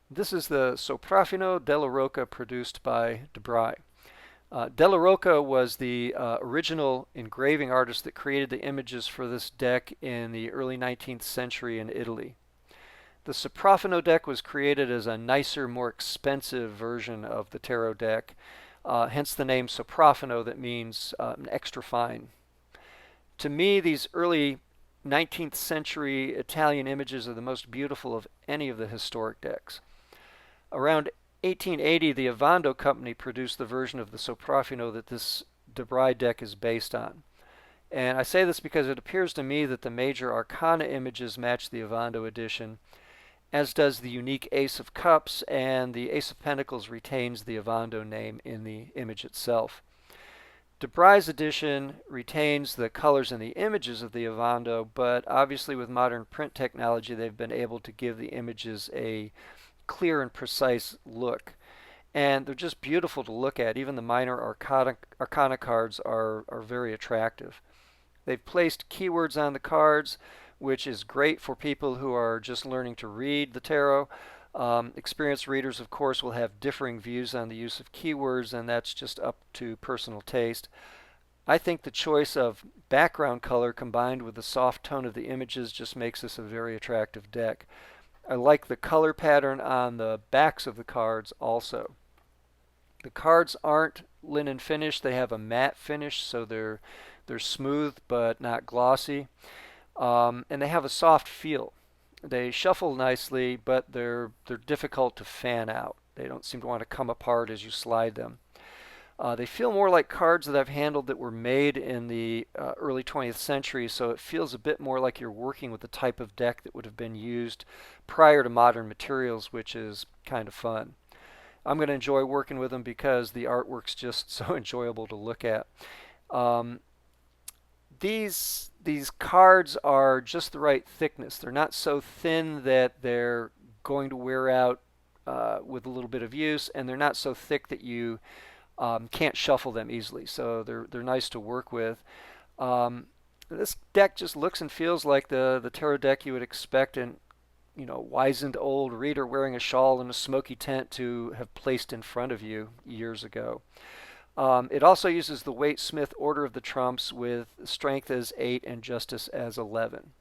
This is the Soprafino Dellarocca produced by Brigh. Dellarocca was the original engraving artist that created the images for this deck in the early 19th century in Italy. The Soprafino deck was created as a nicer, more expensive version of the tarot deck, hence the name Soprafino that means an extra fine. To me, these early 19th century Italian images are the most beautiful of any of the historic decks. Around 1880, the Avando company produced the version of the Soprafino that this de Brigh deck is based on. And I say this because it appears to me that the major arcana images match the Avando edition, as does the unique Ace of Cups, and the Ace of Pentacles retains the Avando name in the image itself. De Brigh's edition retains the colors and the images of the Avando, but obviously with modern print technology, they've been able to give the images a clear and precise look. And they're just beautiful to look at. Even the minor arcana cards are very attractive. They've placed keywords on the cards, which is great for people who are just learning to read the tarot. Experienced readers, of course, will have differing views on the use of keywords, and that's just up to personal taste. I think the choice of background color combined with the soft tone of the images just makes this a very attractive deck. I like the color pattern on the backs of the cards also. The cards aren't linen finish, they have a matte finish, so they're smooth but not glossy. And they have a soft feel. They shuffle nicely, but they're difficult to fan out. They don't seem to want to come apart as you slide them. They feel more like cards that I've handled that were made in the early 20th century, so it feels a bit more like you're working with the type of deck that would have been used prior to modern materials, which is kind of fun. I'm going to enjoy working with them because the artwork's just so enjoyable to look at. Um, these cards are just the right thickness. They're not so thin that they're going to wear out with a little bit of use, and they're not so thick that you can't shuffle them easily. So they're nice to work with. Um, this deck just looks and feels like the tarot deck you would expect an wizened old reader wearing a shawl and a smoky tent to have placed in front of you years ago. It also uses the Waite-Smith order of the trumps with strength as 8 and justice as 11.